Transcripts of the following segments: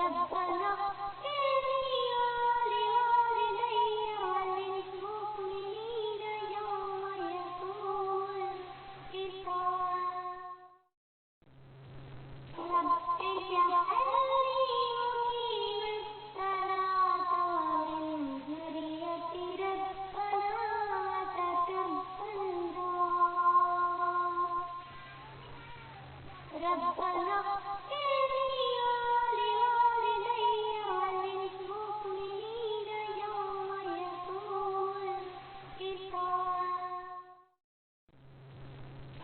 ربنا اغفر لي ولوالدي وللمؤمنين يوم يقوم الحساب رب اجعلني مقيم الصلاة ومن ذريتي ربنا وتقبل دعاء ربنا اغفر لي ولوالدي وللمؤمنين يوم يقوم الحساب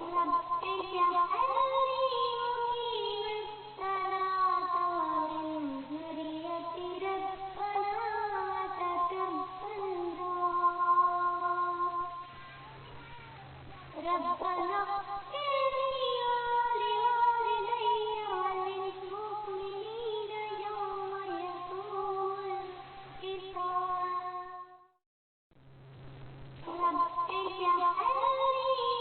رب اجعلني مقيم الصلاة ومن ذريتي ربنا وتقبل دعاء ربنا اغفر لي ولوالدي وللمؤمنين يوم يقوم الحساب رب اجعلني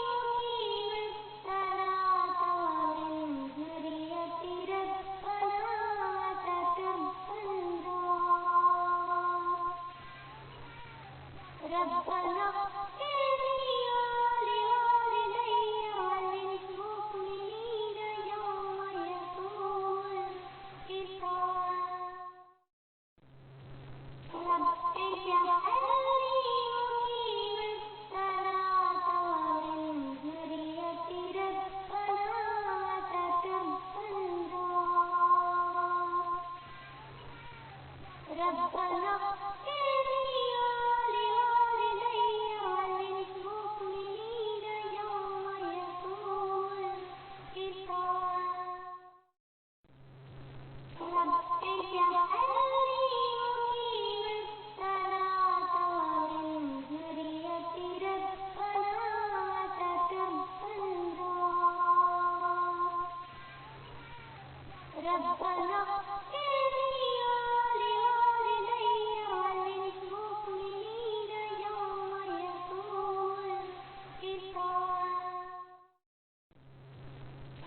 مقيم الصلاة ومن ذريتي ربنا وتقبل دعاء ربنا اغفر لي ولوالدي وللمؤمنين يوم يقوم الحساب رب اجعلني مقيم الصلاة ومن ذريتي ربنا وتقبل دعاء ربنا اغفر لي ولوالدي وللمؤمنين يوم يقوم الحساب رب اجعلني مقيم الصلاة ومن ذريتي ربنا وتقبل دعاء ربنا اغفر لي ولوالدي وللمؤمنين يوم يقوم الحساب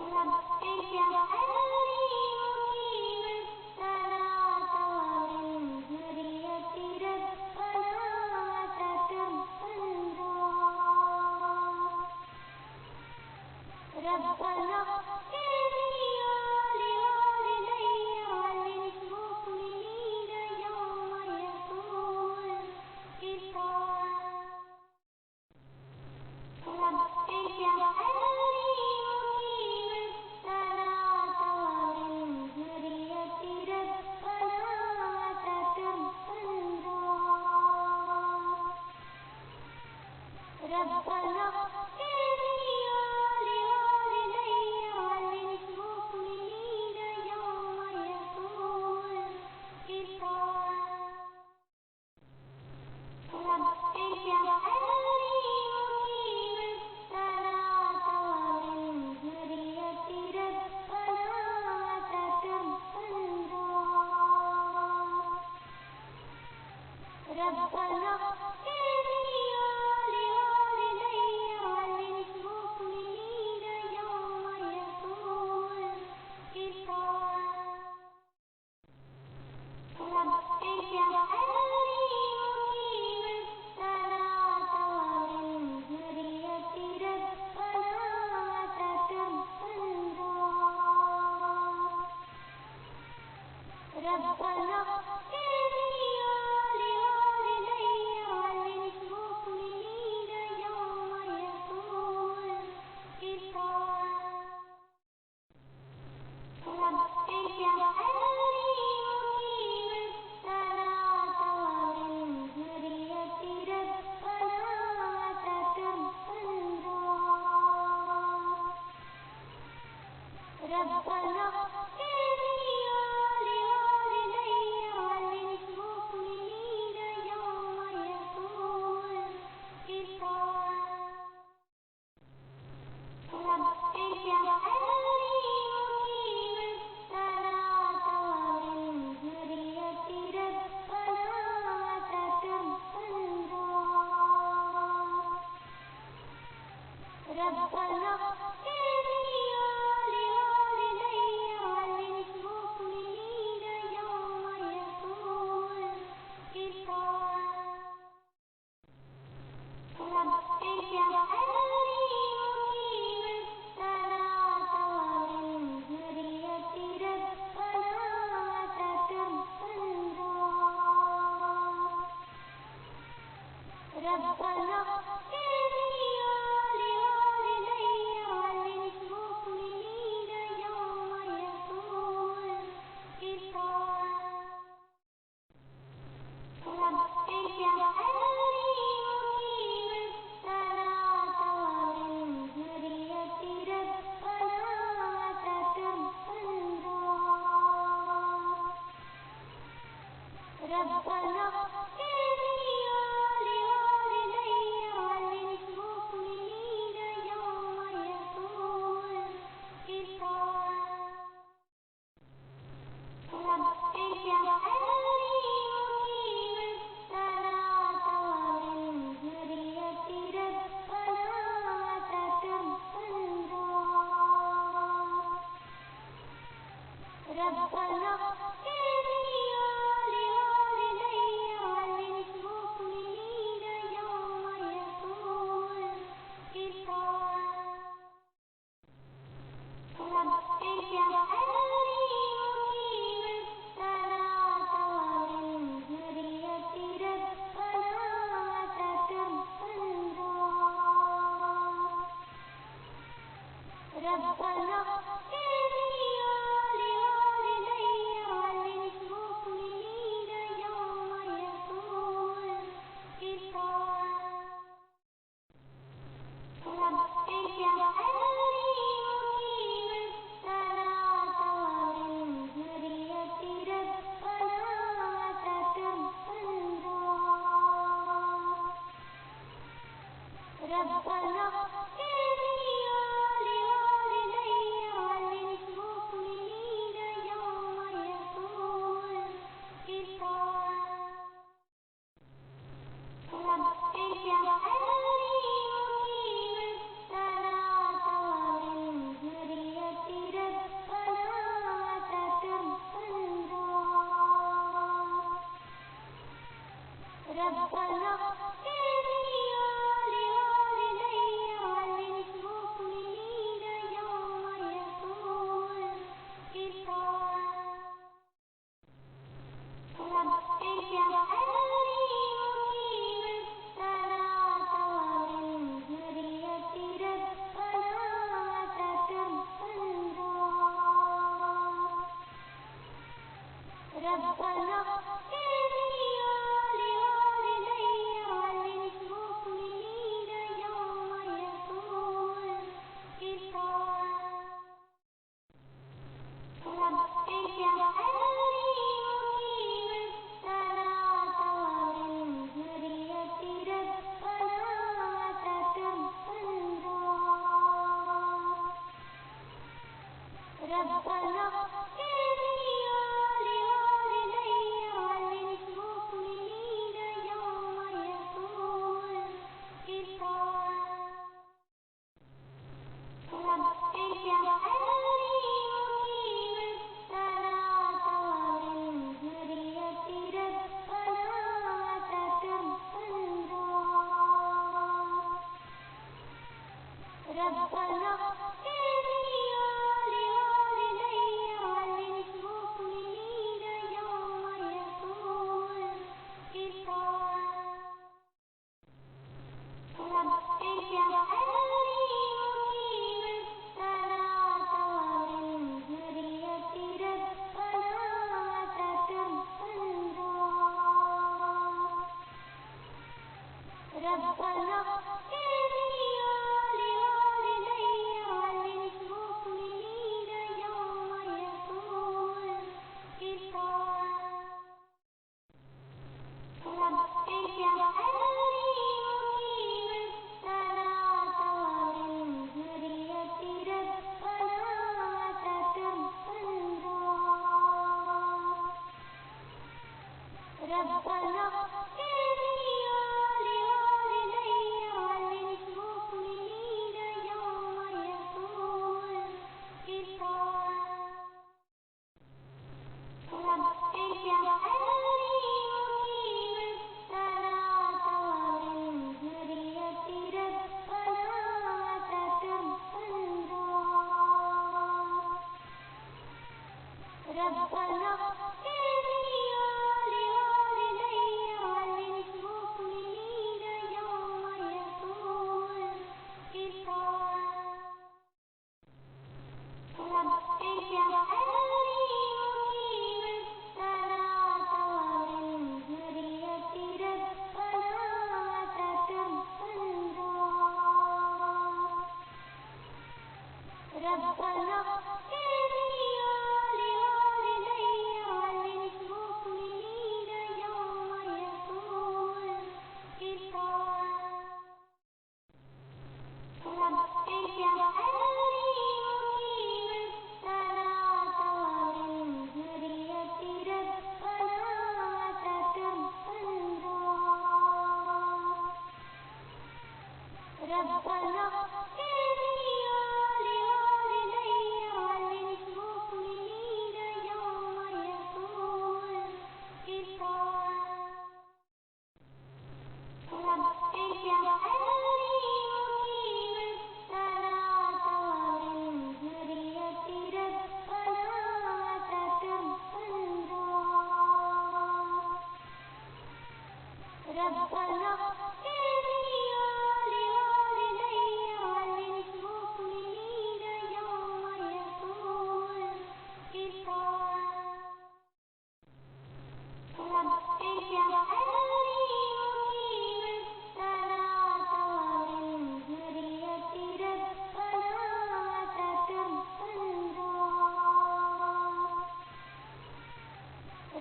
رب اجعلني مقيم الصلاة ومن ذريتي ربنا وتقبل دعاء ربنا اغفر لي ولوالدي وللمؤمنين يوم يقوم الحساب رب اجعلني مقيم الصلاة ومن ذريتي ربنا وتقبل دعاء ربنا اغفر لي ولوالدي وللمؤمنين يوم يقوم الحساب رب اجعلني مقيم الصلاة ومن ذريتي ربنا وتقبل دعاء ربنا اغفر لي ولوالدي وللمؤمنين يوم يقوم الحساب رب اجعلني مقيم الصلاة ومن ذريتي ربنا وتقبل دعاء ربنا اغفر لي ولوالدي وللمؤمنين يوم يقوم الحساب رب اجعلني مقيم الصلاة ومن ذريتي ربنا وتقبل دعاء ربنا اغفر لي ولوالدي ربنا اغفر لي ولوالدي وللمؤمنين يوم يقوم الحساب رب اجعلني مقيم الصلاة ومن ذريتي ربنا وتقبل دعاء ربنا اغفر لي ولوالدي وللمؤمنين يوم يقوم الحساب رب اجعلني مقيم الصلاة ومن ذريتي ربنا وتقبل دعاء ربنا اغفر لي ولوالدي وللمؤمنين يوم يقوم الحساب رب اجعلني مقيم الصلاة ومن ذريتي ربنا وتقبل دعاء ربنا اغفر لي ولوالدي وللمؤمنين يوم يقوم الحساب رب اجعلني مقيم الصلاة ومن ذريتي ربنا وتقبل دعاء ربنا اغفر لي ولوالدي وللمؤمنين يوم يقوم الحساب رب اجعلني مقيم الصلاة ومن ذريتي ربنا وتقبل دعاء ربنا اغفر لي ولوالدي وللمؤمنين يوم يقوم الحساب رب اجعلني مقيم الصلاة ومن ذريتي ربنا وتقبل دعاء ربنا اغفر لي ولوالدي وللمؤمنين يوم يقوم الحساب رب اجعلني مقيم الصلاة ومن ذريتي ربنا وتقبل دعاء ربنا اغفر لي ولوالدي وللمؤمنين يوم يقوم الحساب رب اجعلني مقيم الصلاة ومن ذريتي ربنا وتقبل دعاء ربنا اغفر لي ولوالدي وللمؤمنين يوم يقوم الحساب رب اجعلني مقيم الصلاة ومن ذريتي ربنا وتقبل دعاء ربنا اغفر لي ولوالدي وللمؤمنين يوم يقوم الحساب رب اجعلني مقيم الصلاة ومن ذريتي ربنا وتقبل دعاء ربنا اغفر لي ولوالدي وللمؤمنين يوم يقوم الحساب رب اجعلني مقيم الصلاة ومن ذريتي ربنا وتقبل دعاء ربنا اغفر لي ولوالدي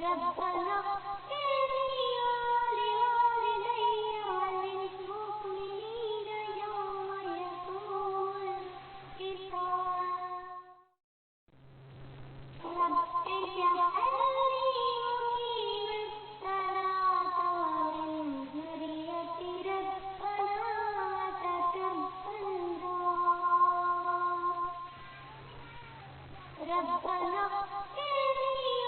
ربنا اغفر لي ولوالدي وللمؤمنين يوم يقوم الحساب رب اجعلني مقيم الصلاة ومن ذريتي ربنا وتقبل دعاء ربنا اغفر لي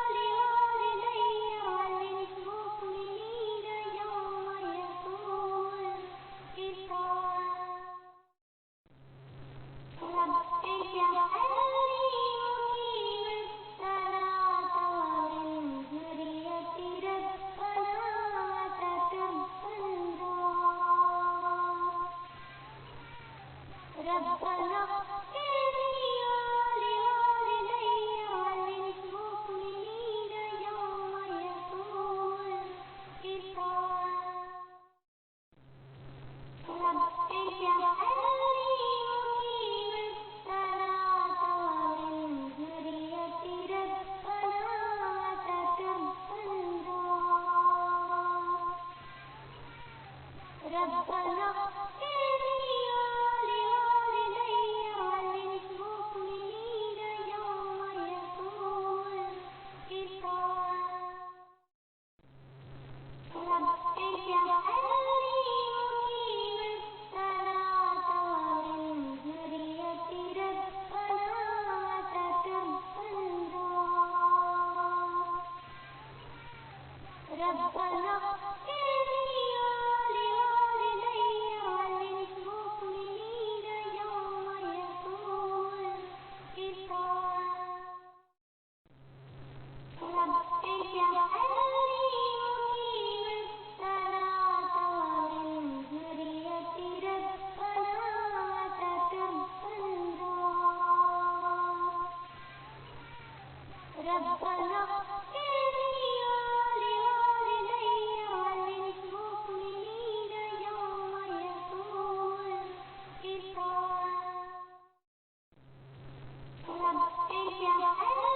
ولوالدي وللمؤمنين يوم يقوم الحساب رب اجعلني مقيم الصلاة ومن ذريتي ربنا وتقبل دعاء ربنا اغفر لي ولوالدي وللمؤمنين يوم يقوم الحساب رب اجعلني مقيم الصلاة ومن ذريتي ربنا وتقبل دعاء ربنا اغفر لي ولوالدي وللمؤمنين يوم يقوم الحساب رب اجعلني مقيم الصلاة ومن ذريتي ربنا وتقبل دعاء ربنا اغفر لي ولوالدي وللمؤمنين يوم يقوم الحساب رب اجعلني مقيم الصلاة ومن ذريتي ربنا وتقبل دعاء ربنا اغفر لي ولوالدي وللمؤمنين يوم يقوم الحساب رب اجعلني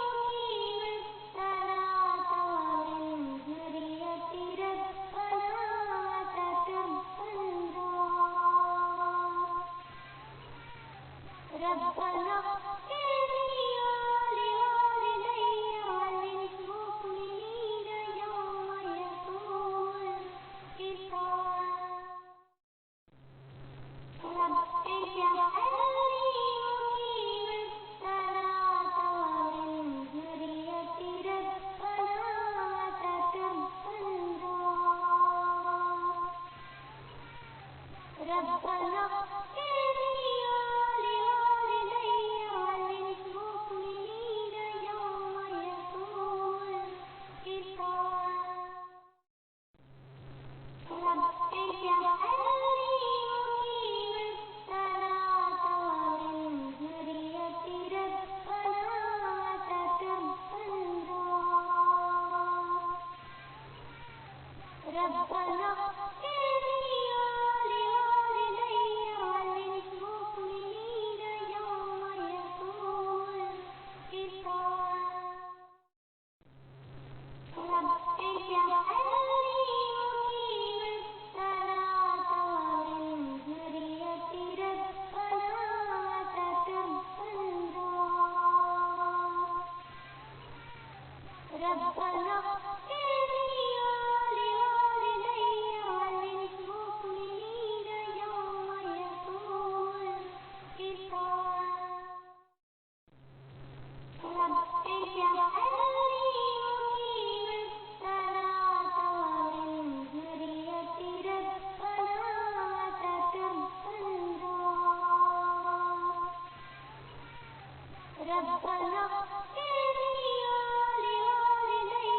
مقيم الصلاة ومن ذريتي ربنا وتقبل دعاء ربنا اغفر لي ولوالدي وللمؤمنين يوم يقوم الحساب رب اجعلني مقيم الصلاة ومن ذريتي ربنا وتقبل دعاء ربنا اغفر لي ولوالدي وللمؤمنين يوم يقوم الحساب رب اجعلني مقيم الصلاة ومن ذريتي ربنا وتقبل دعاء ربنا اغفر لي ولوالدي وللمؤمنين يوم يقوم الحساب رب اجعلني مقيم الصلاة ومن ذريتي ربنا وتقبل دعاء ربنا اغفر لي ولوالدي وللمؤمنين يوم يقوم الحساب رب اجعلني مقيم الصلاة ومن ذريتي ربنا وتقبل دعاء ربنا اغفر لي ولوالدي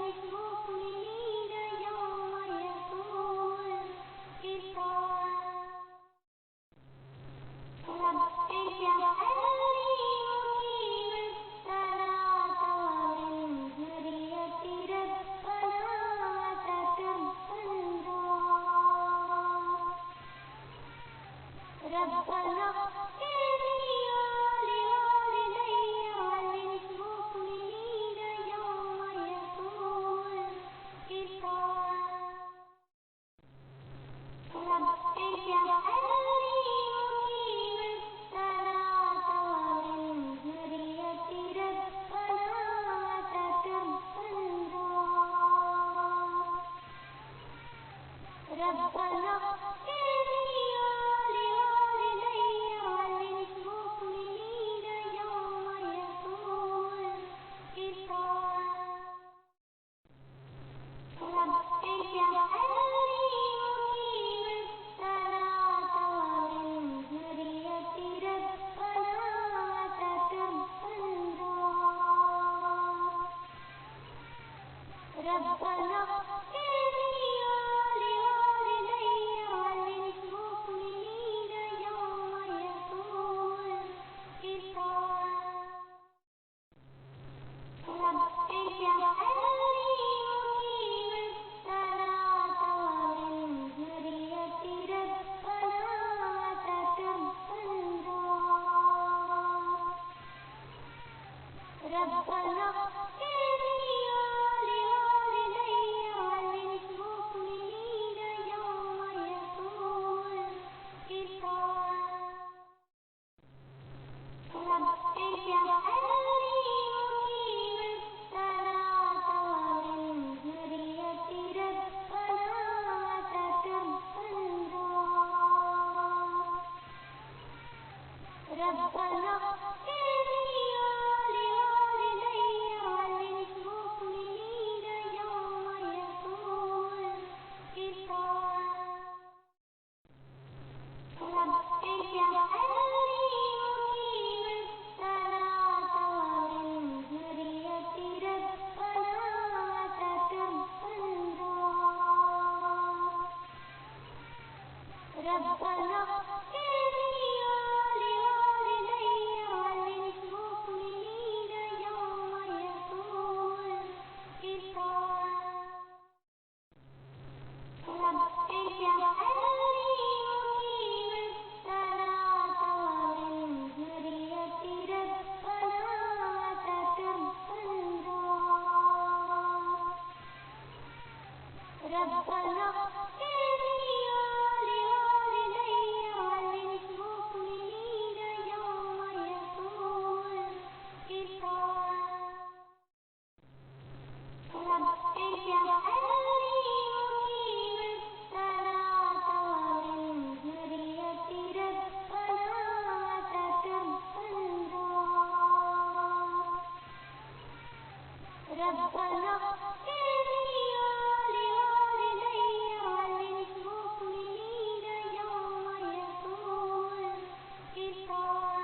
وللمؤمنين يوم يقوم الحساب رب اجعلني مقيم الصلاة ومن ذريتي ربنا وتقبل دعاء ربنا اغفر لي ولوالدي ربنا اغفر لي ولوالدي وللمؤمنين يوم يقوم الحساب رب اجعلني مقيم الصلاة ومن ذريتي ربنا وتقبل دعاء ربنا اغفر لي ولوالدي وللمؤمنين يوم يقوم الحساب رب اجعلني مقيم الصلاة ومن ذريتي ربنا وتقبل دعاء ربنا اغفر لي ولوالدي وللمؤمنين يوم يقوم الحساب رب اجعلني مقيم الصلاة ومن ذريتي ربنا وتقبل دعاء ربنا اغفر لي ولوالدي وللمؤمنين يوم يقوم الحساب رب اجعلني مقيم الصلاة ومن ذريتي ربنا وتقبل دعاء ربنا اغفر لي ولوالدي وللمؤمنين يوم يقوم الحساب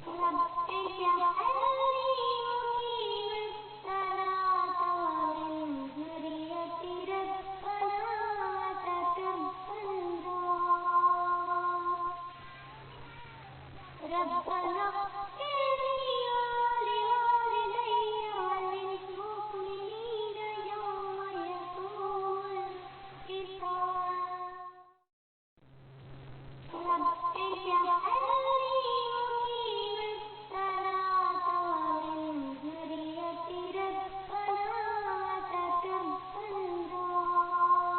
رب اجعلني مقيم الصلاة ومن ذريتي ربنا وتقبل دعاء ربنا اغفر لي ولوالدي وللمؤمنين يوم يقوم الحساب رب اجعلني مقيم الصلاة ومن ذريتي ربنا وتقبل دعاء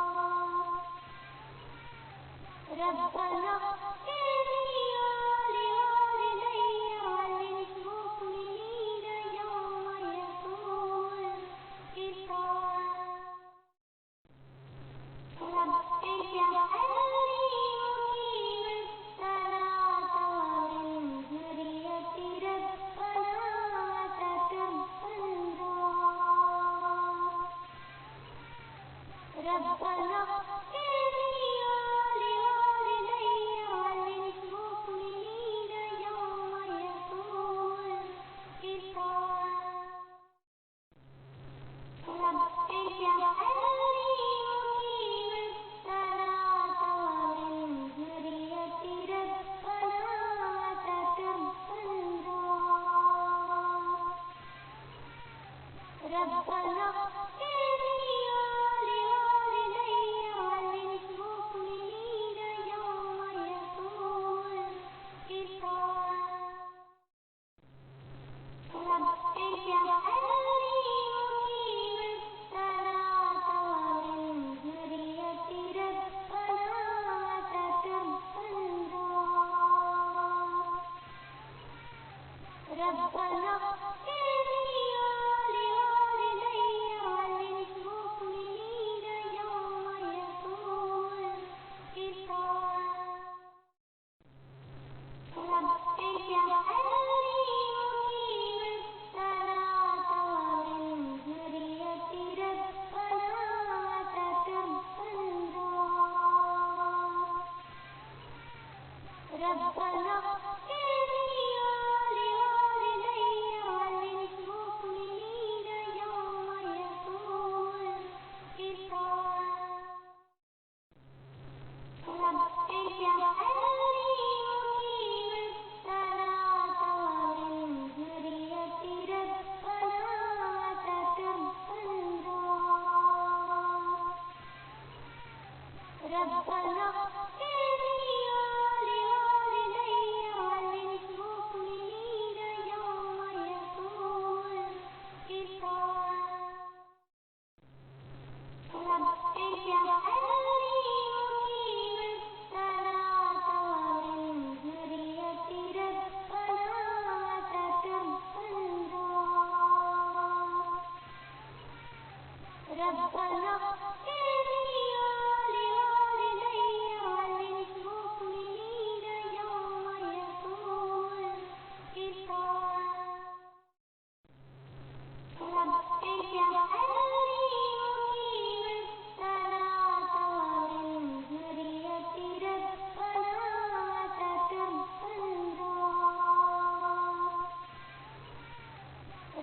ربنا اغفر لي ولوالدي وللمؤمنين يوم يقوم الحساب رب اجعلني مقيم الصلاة ومن ذريتي ربنا وتقبل دعاء ربنا اغفر لي ولوالدي وللمؤمنين يوم يقوم الحساب رب اجعلني مقيم الصلاة ومن ذريتي ربنا وتقبل دعاء ربنا اغفر لي ولوالدي وللمؤمنين يوم يقوم الحساب رب اجعلني مقيم الصلاة ومن ذريتي ربنا وتقبل دعاء ربنا اغفر لي ولوالدي وللمؤمنين يوم يقوم الحساب رب اجعلني مقيم الصلاة ومن ذريتي ربنا وتقبل دعاء ربنا اغفر لي ولوالدي وللمؤمنين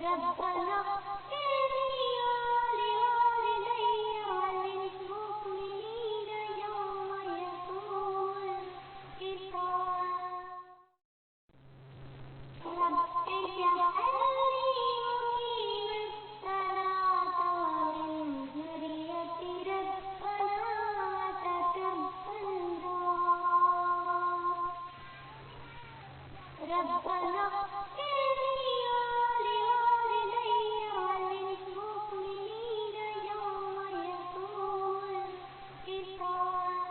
ربنا اغفر لي ولوالدي وللمؤمنين يوم يقوم الحساب رب اجعلني مقيم الصلاة ومن ذريتي ربنا وتقبل دعاء ربنا اغفر لي ولوالدي وللمؤمنين يوم يقوم الحساب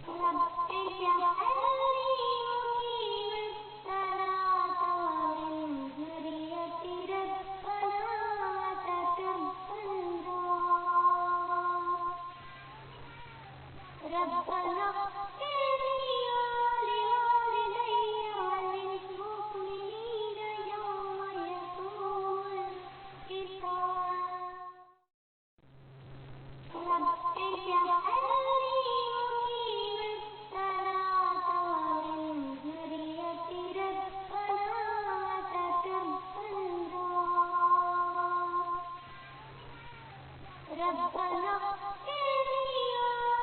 رب اجعلني مقيم الصلاة ومن ذريتي ربنا وتقبل دعاء ربنا اغفر لي ولوالدي وللمؤمنين يوم يقوم الحساب رب اجعلني مقيم الصلاة ومن ذريتي ربنا وتقبل دعاء ربنا اغفر لي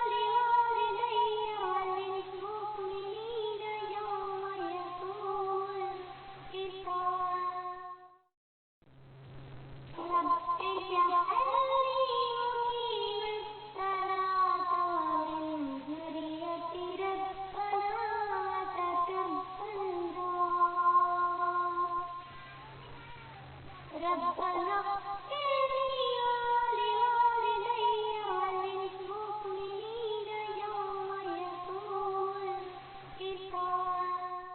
ولوالدي وللمؤمنين يوم يقوم الحساب رب اجعلني مقيم الصلاة ومن ذريتي ربنا وتقبل دعاء ربنا اغفر لي ولوالدي وللمؤمنين يوم يقوم الحساب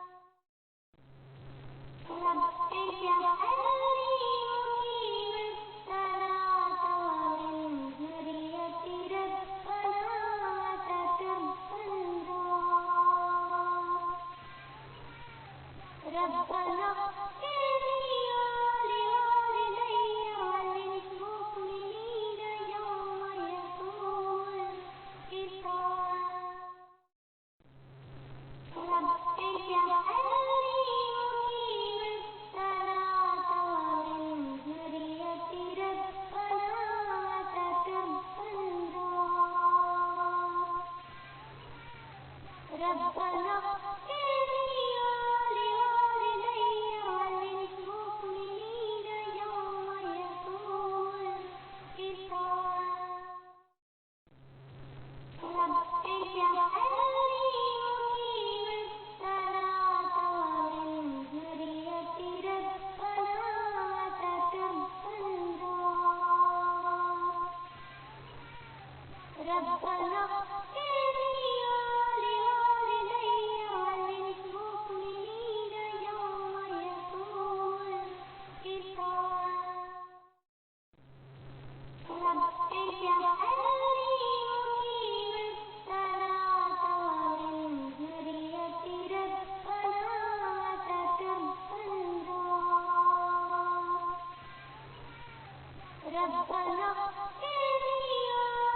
رب اجعلني مقيم الصلاة ومن ذريتي ربنا وتقبل دعاء ربنا اغفر لي ولوالدي وللمؤمنين يوم يقوم الحساب رب اجعلني مقيم الصلاة ومن ذريتي ربنا وتقبل دعاء ربنا اغفر لي ولوالدي وللمؤمنين يوم يقوم الحساب رب اجعلني مقيم الصلاة ومن ذريتي ربنا وتقبل دعاء ربنا اغفر لي ولوالدي وللمؤمنين يوم يقوم الحساب رب اجعلني مقيم الصلاة ومن ذريتي ربنا وتقبل دعاء ربنا اغفر لي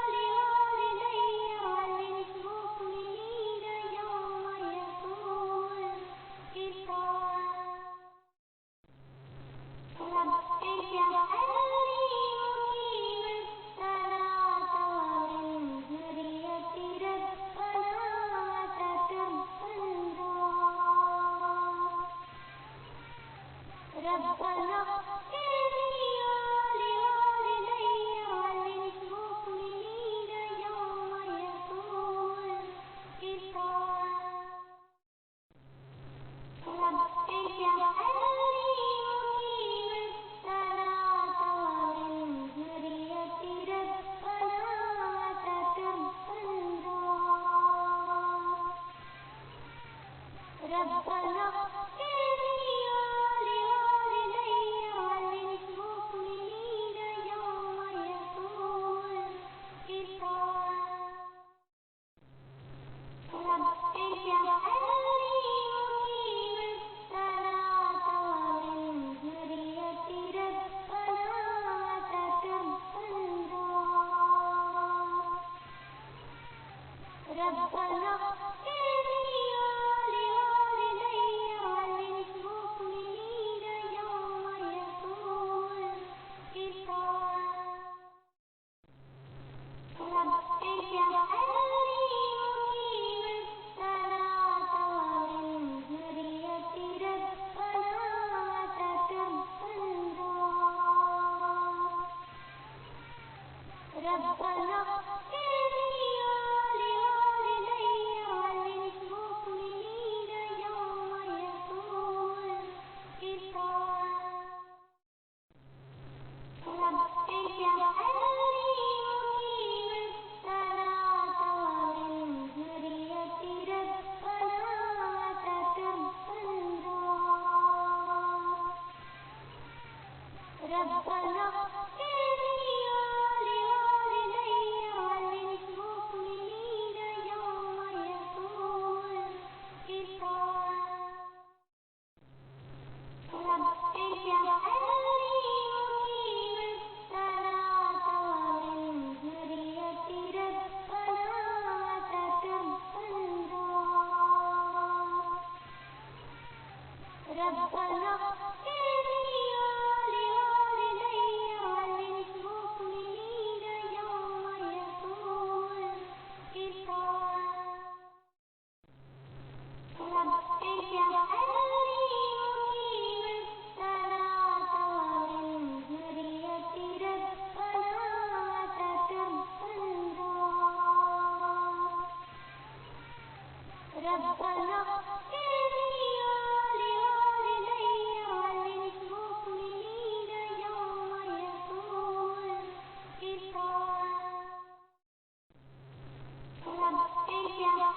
ولوالدي وللمؤمنين يوم يقوم الحساب رب اجعلني مقيم الصلاة ومن ذريتي ربنا وتقبل دعاء ربنا اغفر لي ولوالدي وللمؤمنين يوم يقوم الحساب رب اجعلني مقيم الصلاة ومن ذريتي ربنا وتقبل دعاء ربنا اغفر لي ولوالدي وللمؤمنين يوم يقوم الحساب رب اجعلني مقيم الصلاة ومن ذريتي ربنا وتقبل دعاء ربنا اغفر لي ولوالدي ربنا اغفر لي ولوالدي وللمؤمنين يوم يقوم الحساب رب اجعلني مقيم الصلاة ومن ذريتي ربنا وتقبل دعاء ربنا اغفر لي ولوالدي وللمؤمنين يوم يقوم الحساب رب اجعلني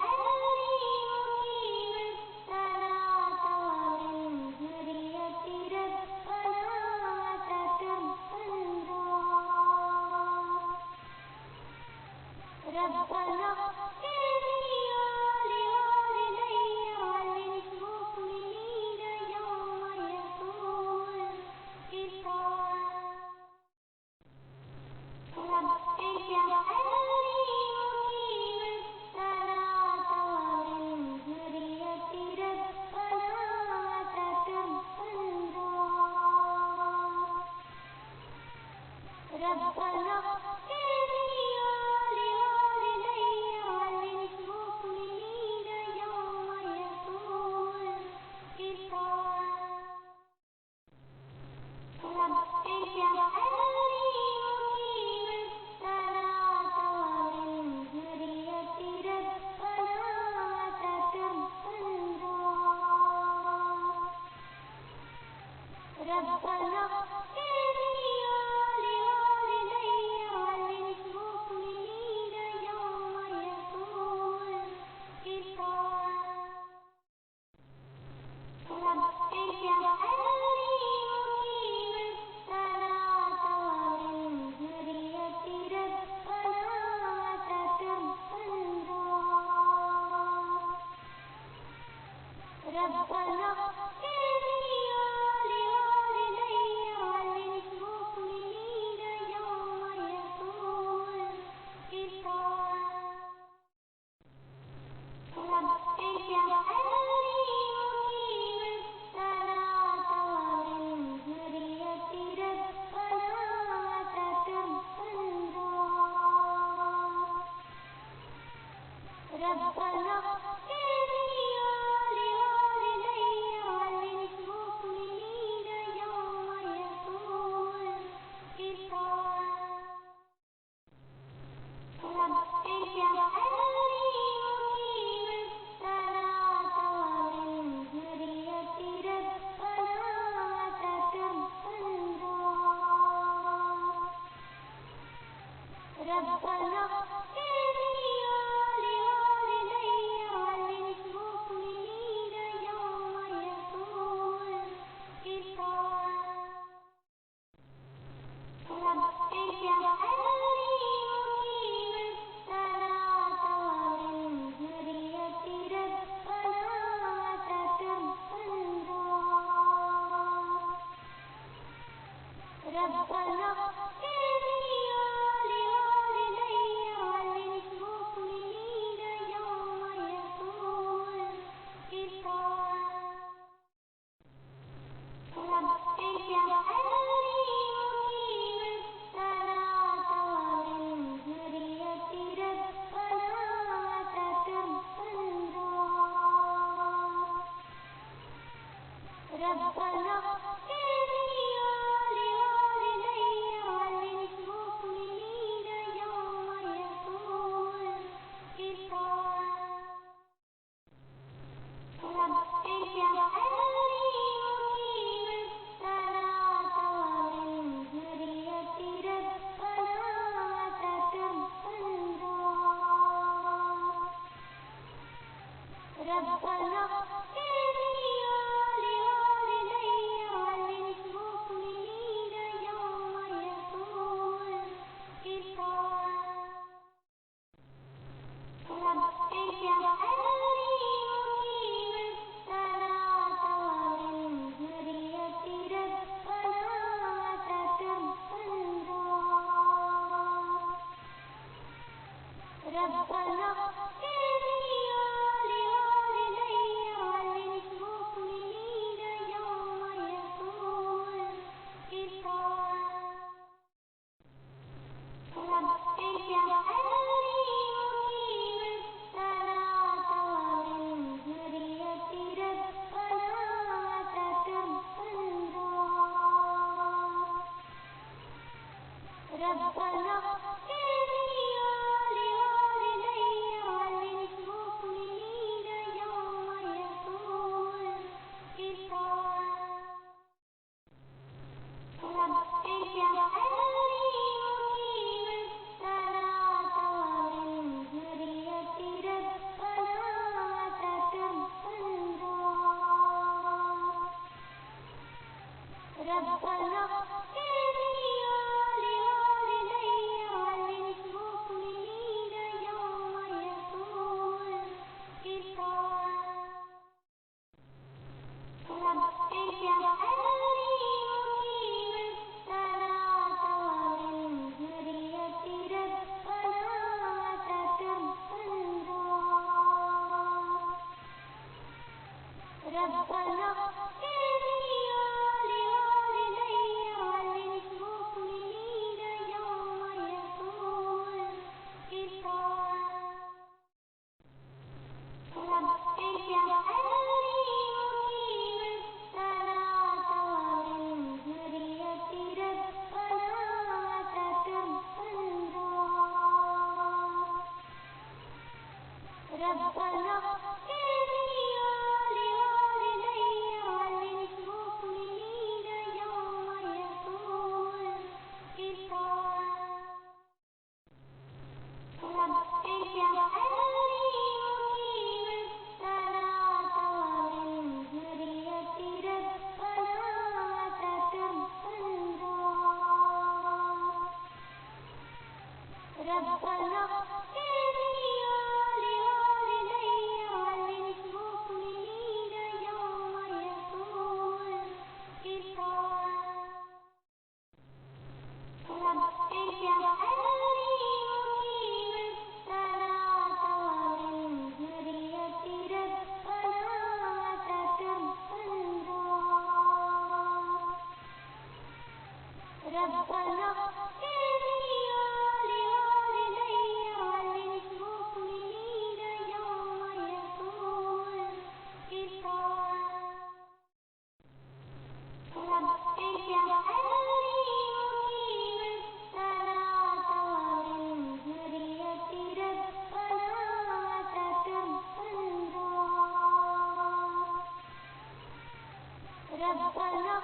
مقيم الصلاة ومن ذريتي ربنا وتقبل دعاء ربنا اغفر لي ولوالدي وللمؤمنين يوم يقوم الحساب رب اجعلني مقيم الصلاة ومن ذريتي ربنا وتقبل دعاء ربنا اغفر لي ولوالدي وللمؤمنين يوم يقوم الحساب رب اجعلني مقيم الصلاة ومن ذريتي ربنا وتقبل دعاء ربنا اغفر لي ولوالدي وللمؤمنين يوم يقوم الحساب رب اجعلني مقيم الصلاة ومن ذريتي ربنا وتقبل دعاء ربنا اغفر لي ولوالدي وللمؤمنين يوم يقوم الحساب رب اجعلني مقيم الصلاة ومن ذريتي ربنا وتقبل دعاء ربنا اغفر لي ولوالدي وللمؤمنين يوم يقوم الحساب رب اجعلني مقيم الصلاة ومن ذريتي ربنا وتقبل دعاء ربنا اغفر لي ولوالدي وللمؤمنين يوم يقوم الحساب رب اجعلني مقيم الصلاة ومن ذريتي ربنا وتقبل دعاء ربنا اغفر لي ولوالدي وللمؤمنين يوم يقوم الحساب رب اجعلني مقيم الصلاة ومن ذريتي ربنا وتقبل دعاء ربنا اغفر لي ولوالدي وللمؤمنين يوم يقوم الحساب رب اجعلني مقيم الصلاة ومن ذريتي ربنا وتقبل دعاء ربنا اغفر لي ولوالدي ربنا اغفر لي ولوالدي وللمؤمنين يوم يقوم الحساب رب اجعلني مقيم الصلاة ومن ذريتي ربنا وتقبل دعاء ربنا اغفر لي ولوالدي وللمؤمنين يوم يقوم الحساب رب اجعلني مقيم الصلاة ومن ذريتي ربنا وتقبل دعاء ربنا اغفر لي ولوالدي وللمؤمنين يوم يقوم الحساب رب اجعلني مقيم الصلاة ومن ذريتي ربنا وتقبل دعاء ربنا اغفر لي ولوالدي وللمؤمنين يوم يقوم الحساب رب اجعلني مقيم الصلاة ومن ذريتي ربنا وتقبل دعاء ربنا اغفر لي ولوالدي وللمؤمنين يوم يقوم الحساب رب اجعلني مقيم الصلاة ومن ذريتي ربنا وتقبل دعاء ربنا